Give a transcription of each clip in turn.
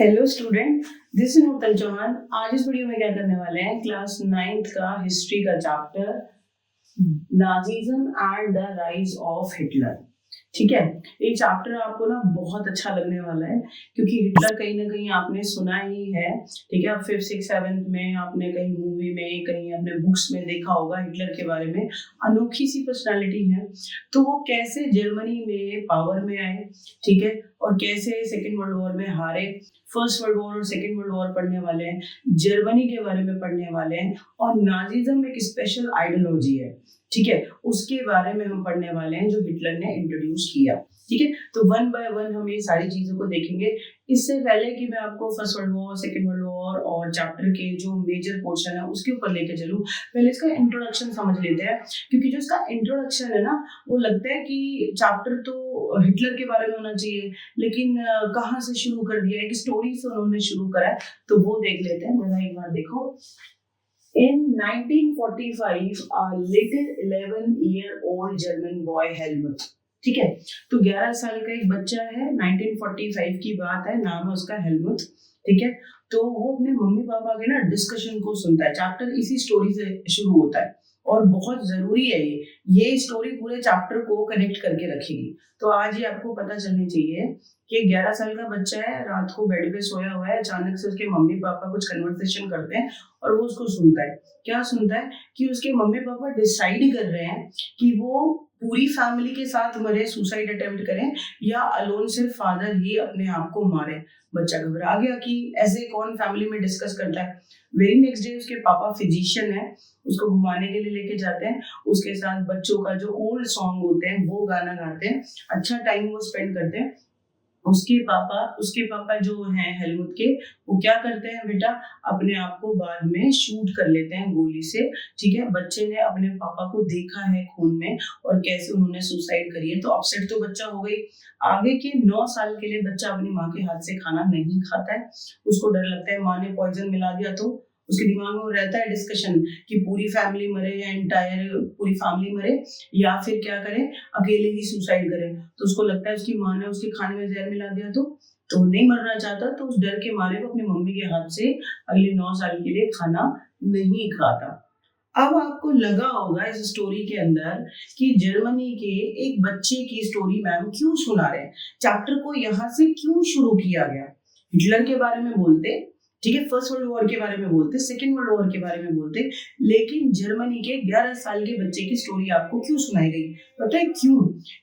Hello student, this is नूतन चौहान। आज इस video में क्या करने वाले हैं, क्लास 9th का हिस्ट्री का chapter Nazism and the rise of Hitler. ठीक है, ये चैप्टर आपको ना बहुत अच्छा लगने वाला है क्योंकि हिटलर कहीं ना कहीं आपने सुना ही है। ठीक है, 5th 6th 7th में आपने कहीं मूवी में कहीं अपने बुक्स में देखा होगा हिटलर के बारे में। अनोखी सी पर्सनालिटी है। तो वो कैसे जर्मनी में पावर में आए, ठीक है, और कैसे सेकेंड वर्ल्ड वॉर में हारे। फर्स्ट वर्ल्ड वॉर और सेकेंड वर्ल्ड वॉर पढ़ने वाले हैं, जर्मनी के बारे में पढ़ने वाले हैं, और नाजिज्म एक स्पेशल आइडियोलॉजी है। ठीक है, उसके बारे में हम पढ़ने वाले हैं जो हिटलर ने इंट्रोड्यूस किया। ठीक है, तो वन बाय वन हम ये सारी चीजों को देखेंगे। इससे पहले कि मैं आपको first world war, second world war और चैप्टर के जो मेजर पोर्शन है उसके ऊपर लेके चलूं, पहले इसका इंट्रोडक्शन समझ लेते हैं। क्योंकि जो इसका इंट्रोडक्शन है ना, वो लगता है कि चैप्टर तो हिटलर के बारे में होना चाहिए, लेकिन कहाँ से शुरू कर दिया, एक स्टोरी से उन्होंने शुरू करा है, तो वो देख लेते हैं। मेरा एक बार देखो। In 1945, a little 11-year-old German boy Helmut, ठीक है, तो 11 साल का एक बच्चा है, 1945 की बात है, नाम है उसका हेलमुथ। ठीक है, तो वो अपने मम्मी पापा के ना डिस्कशन को सुनता है। चैप्टर इसी स्टोरी से शुरू होता है और बहुत जरूरी है ये स्टोरी पूरे चैप्टर को कनेक्ट करके रखेगी। तो आज ये आपको पता चलनी चाहिए कि 11 साल का बच्चा है, रात को बेड पे सोया हुआ है, अचानक से उसके मम्मी पापा कुछ कन्वर्सेशन करते हैं और वो उसको सुनता है। क्या सुनता है कि उसके मम्मी पापा डिसाइड कर रहे हैं कि वो पूरी फैमिली के साथ मरे, सुसाइड अटेम्प्ट करें, या अलोन सिर्फ फादर ही अपने आप को मारे। बच्चा घबरा गया कि ऐसे कौन फैमिली में डिस्कस करता है। वेरी नेक्स्ट डे उसके पापा फिजिशियन है, उसको घुमाने के लिए लेके जाते हैं, उसके साथ बच्चों का जो ओल्ड सॉन्ग होते हैं वो गाना गाते हैं, अच्छा टाइम वो स्पेंड करते हैं। उसके पापा जो हैं हेलमुथ के, वो क्या करते हैं बेटा, अपने आप को बाद में शूट कर लेते हैं गोली से। ठीक है, बच्चे ने अपने पापा को देखा है खून में और कैसे उन्होंने सुसाइड करी है, तो अपसेट तो बच्चा हो गई। आगे के 9 साल के लिए बच्चा अपनी माँ के हाथ से खाना नहीं खाता है। उसको डर लगता है माँ ने पॉइजन मिला दिया तो। उसके दिमाग में रहता है डिस्कशन कि पूरी फैमिली मरे या एंटायर पूरी फैमिली मरे, या फिर क्या करें, अकेले ही सुसाइड करें। तो उसको लगता है उसकी माँ ने उसके खाने में जहर मिला दिया तो नहीं मरना चाहता, तो उस डर के मारे वो अपनी मम्मी के हाथ से अगले 9 साल के लिए खाना नहीं खाता। अब आपको लगा होगा इस स्टोरी के अंदर कि जर्मनी के एक बच्चे की स्टोरी मैम क्यों सुना रहे हैं, चैप्टर को यहाँ से क्यों शुरू किया गया। हिटलर के बारे में बोलते, ठीक है, फर्स्ट वर्ल्ड वॉर के बारे में बोलते, सेकेंड वर्ल्ड वॉर के बारे में बोलते, लेकिन जर्मनी के 11 साल के बच्चे की स्टोरी आपको क्यों सुनाई गई। पता है क्यों?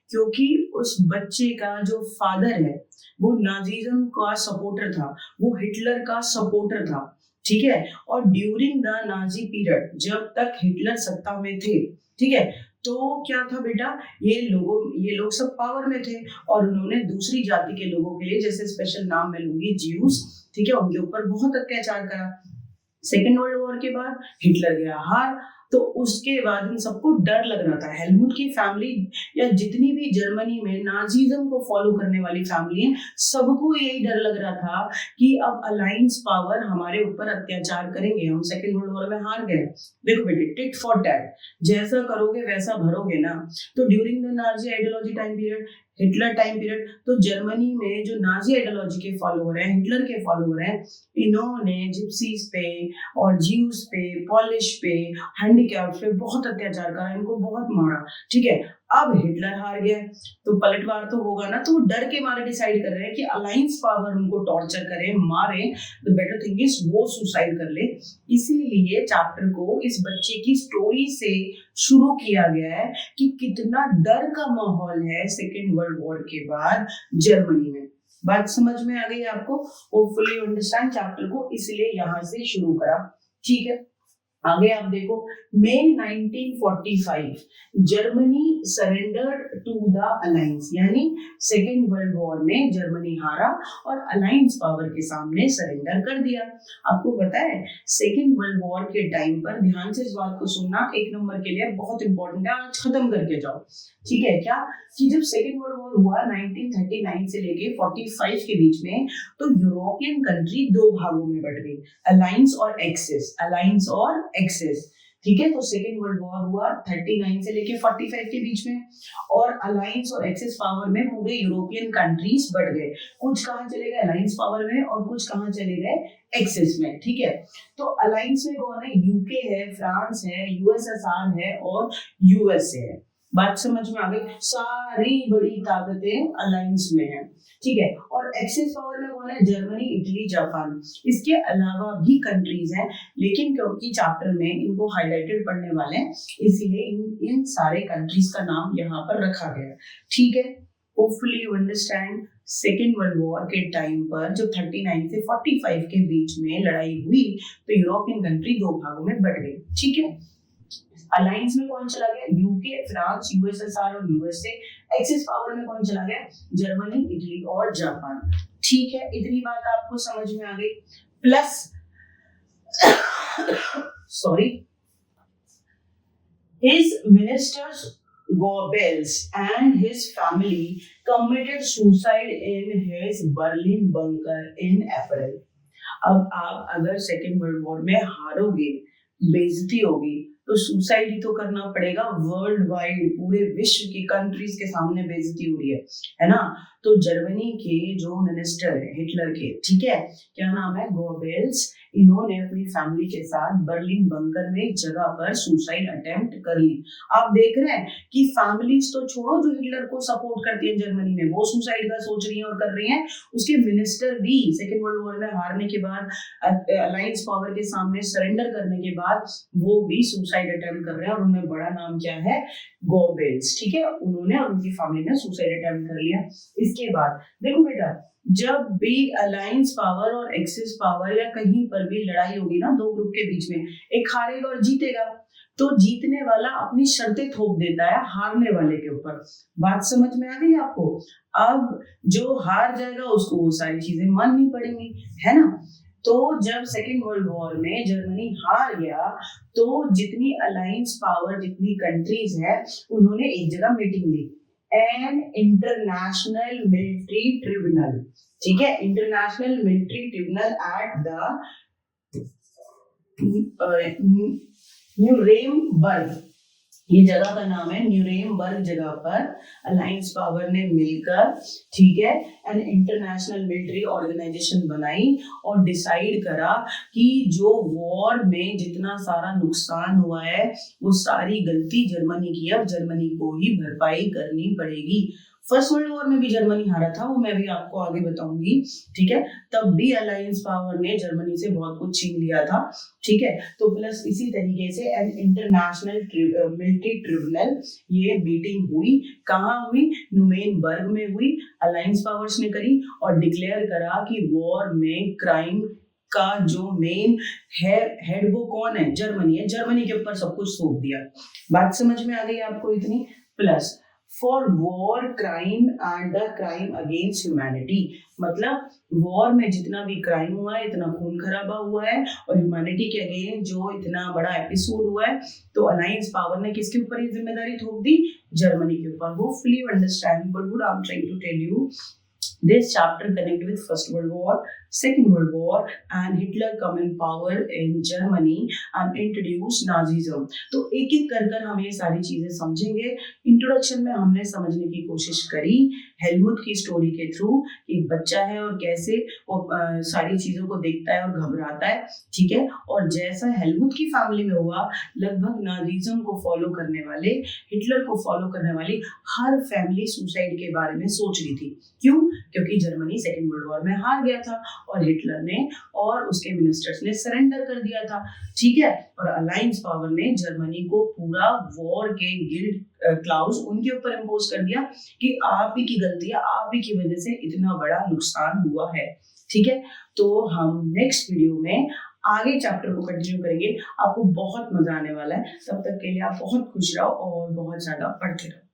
क्योंकि उस बच्चे का जो फादर है वो नाजीज्म का सपोर्टर था, वो हिटलर का सपोर्टर था। ठीक है, और ड्यूरिंग द नाजी पीरियड, जब तक हिटलर सत्ता में थे, ठीक है, तो क्या था बेटा, ये लोग सब पावर में थे और उन्होंने दूसरी जाति के लोगों के लिए, जैसे स्पेशल नाम मैं लूंगी, ज्यूस, ठीक है, उनके ऊपर बहुत अत्याचार करा। सेकेंड वर्ल्ड वॉर के बाद हिटलर गया हार, तो उसके बाद इन सबको डर लग रहा था। हेलमुथ की फैमिली या जितनी भी जर्मनी में नाजीज्म को फॉलो करने वाली फैमिली है, सबको यही डर लग रहा था कि अब अलायंस पावर हमारे ऊपर अत्याचार करेंगे, हम सेकेंड वर्ल्ड वॉर में हार गए। देखो बेटे, टिट फॉर टैट, जैसा करोगे वैसा भरोगे ना। तो during the Nazi ideology time period, Hitler time period, तो जर्मनी में जो नाजी आइडियोलॉजी के फॉलोअर हैं, हिटलर के फॉलोअर हैं, इन्होंने जिप्सीज पे और ज्यूस पे, पॉलिश पे, हैंडीकैप्ड पे बहुत अत्याचार करा, इनको बहुत मारा। ठीक है, अब हिटलर हार गया तो पलटवार तो होगा ना, तो वो डर के मारे डिसाइड कर रहे हैं कि अलायंस पावर उनको टॉर्चर करे, मारे, द बेटर थिंग इज वो सुसाइड कर ले। इसीलिए चैप्टर को इस बच्चे की स्टोरी से शुरू किया गया है कि कितना डर का माहौल है सेकेंड वर्ल्ड वॉर के बाद जर्मनी में। बात समझ में आ गई आपको? होपफुली अंडरस्टैंड चैप्टर को, इसलिए यहां से शुरू करा। ठीक है, आगे आप देखो, May 1945 Germany surrendered to the alliance, यानी सेकेंड वर्ल्ड वॉर में जर्मनी हारा और अलायंस पावर के सामने सरेंडर कर दिया। आपको पता है सेकेंड वर्ल्ड वॉर के टाइम पर, ध्यान से इस बात को सुनना, एक नंबर के लिए बहुत इंपॉर्टेंट है, आज खत्म करके जाओ। ठीक है, क्या कि जब सेकेंड वर्ल्ड वॉर हुआ 1939 से लेके 45 के बीच में, तो यूरोपियन कंट्री दो भागों में बट गई, अलायंस और एक्सेस, अलायंस और एक्सेस। ठीक है, तो सेकेंड वर्ल्ड वॉर हुआ 39 से लेके 45 के बीच में, और अलायंस और एक्सेस पावर में पूरे यूरोपियन कंट्रीज बढ़ गए। कुछ कहाँ चले गए अलायंस पावर में और कुछ कहाँ चले गए एक्सेस में। ठीक है, तो अलायंस में कौन है? यूके है, फ्रांस है, यूएसएसआर है और यूएसए है। बात समझ में आ गई? सारी बड़ी ताकतें अलायंस में है। ठीक है, और एक्सेस पावर में कौन है? Germany, Italy, Japan. इसके अलावा भी कंट्रीज हैं, लेकिन क्योंकि चैप्टर में इनको हाईलाइटेड पढ़ने वाले हैं, इसीलिए इन सारे कंट्रीज का नाम यहाँ पर रखा गया है। ठीक है, hopefully you understand. Second world war के टाइम पर जब 39 से 45 के बीच में लड़ाई हुई तो यूरोपियन कंट्री दो भागों में बढ़ गई। ठीक है, अलायंस में कौन चला गया? यूके, फ्रांस, यूएसएसआर और यूएसए। एक्सिस पावर में कौन चला गया? जर्मनी, इटली और जापान। ठीक है, इतनी बात आपको समझ में आ गई। Plus sorry, his ministers Goebbels and his family committed suicide in his Berlin bunker in April. अब आप अगर सेकेंड वर्ल्ड वॉर में हारोगे, बेइज्जती होगी, तो सुसाइड ही तो करना पड़ेगा। वर्ल्ड वाइड पूरे विश्व की कंट्रीज के सामने बेइज्जती हो रही है ना। तो जर्मनी के जो मिनिस्टर है हिटलर के, ठीक है, क्या नाम है? गोबेल्स। इन्होंने अपनी फैमिली के साथ बर्लिन बंकर में एक जगह पर सुसाइड अटेम्प्ट कर ली। आप देख रहे हैं कि फैमिलीज तो छोड़ो, जो हिटलर को सपोर्ट करती है जर्मनी में, वो सुसाइड का सोच रही है और कर रही है। उसके मिनिस्टर भी सेकेंड वर्ल्ड वॉर में हारने के बाद, अलायंस पावर के सामने सरेंडर करने के बाद, वो भी सुसाइड अटेम्प्ट कर रहे हैं। और उनमें बड़ा नाम क्या है? गोबेल्स। ठीक है, उन्होंने और उनकी फैमिली ने सुसाइड अटेम्प्ट कर लिया। इसके बाद देखो बेटा, जब भी अलायंस पावर और एक्सिस पावर या कहीं पर भी लड़ाई होगी ना दो ग्रुप के बीच में, एक हारेगा और जीतेगा, तो जीतने वाला अपनी शर्तें थोप देता है हारने वाले के ऊपर। बात समझ में आ गई आपको? अब जो हार जाएगा उसको वो सारी चीजें माननी पड़ेंगी, है ना। तो जब सेकेंड वर्ल्ड वॉर में जर्मनी हार गया, तो जितनी अलायंस पावर, जितनी कंट्रीज है, उन्होंने एक जगह मीटिंग ली, एन इंटरनेशनल मिलिट्री ट्रिब्यूनल। ठीक है, international military tribunal at the Nuremberg, ये जगह का नाम है न्यूरेमबर्ग। जगह पर अलायंस पावर ने मिलकर, ठीक है, एन इंटरनेशनल मिलिट्री ऑर्गेनाइजेशन बनाई और डिसाइड करा कि जो वॉर में जितना सारा नुकसान हुआ है वो सारी गलती जर्मनी की, अब जर्मनी को ही भरपाई करनी पड़ेगी। फर्स्ट वर्ल्ड वॉर में भी जर्मनी हारा था, वो मैं भी आपको आगे बताऊंगी। ठीक है, तब भी अलायंस पावर ने जर्मनी से बहुत कुछ छीन लिया था। ठीक है, तो प्लस इसी तरीके से एन इंटरनेशनल मिलिट्री ट्रिब्यूनल, ये मीटिंग हुई, कहाँ हुई? न्यूरेमबर्ग में हुई। अलायंस पावर्स ने करी और डिक्लेयर करा कि वॉर में क्राइम का जो मेन हेड वो कौन है? जर्मनी है। जर्मनी के ऊपर सब कुछ सौंप दिया। बात समझ में आ गई आपको इतनी? Plus for war crime and the crime against humanity, मतलब वॉर में जितना भी क्राइम हुआ है, इतना खून खराबा हुआ है और ह्यूमैनिटी के अगेंस्ट जो इतना बड़ा एपिसोड हुआ है, तो अलायंस पावर ने किसके ऊपर ये जिम्मेदारी थोप दी? जर्मनी के ऊपर। Hopefully you understand what I am trying to tell you. This chapter connect with First World War, Second World War, and Hitler come in power in Germany and introduce Nazism. तो एक एक कर हम ये सारी चीजें समझेंगे। इंट्रोडक्शन में हमने समझने की कोशिश करी हेलमुट की स्टोरी के थ्रू, एक बच्चा है और कैसे वो सारी चीजों को देखता है और घबराता है। ठीक है, और जैसा हेलमुट की फैमिली में हुआ, लगभग नाजिज्म को फॉलो करने वाले, हिटलर को फॉलो करने वाली हर फैमिली सुसाइड के बारे में सोच रही थी। क्यों? क्योंकि जर्मनी सेकेंड वर्ल्ड वॉर में हार गया था और हिटलर ने और उसके मिनिस्टर्स ने सरेंडर कर दिया था। ठीक है, और अलायंस पावर ने जर्मनी को पूरा वॉर के गिल्ट क्लाउज उनके ऊपर इम्पोज कर दिया कि आप ही की गलती है, आप ही की वजह से इतना बड़ा नुकसान हुआ है। ठीक है, तो हम नेक्स्ट वीडियो में आगे चैप्टर को कंटिन्यू करेंगे। आपको बहुत मजा आने वाला है। तब तक के लिए आप बहुत खुश रहो और बहुत ज्यादा पढ़ते रहो।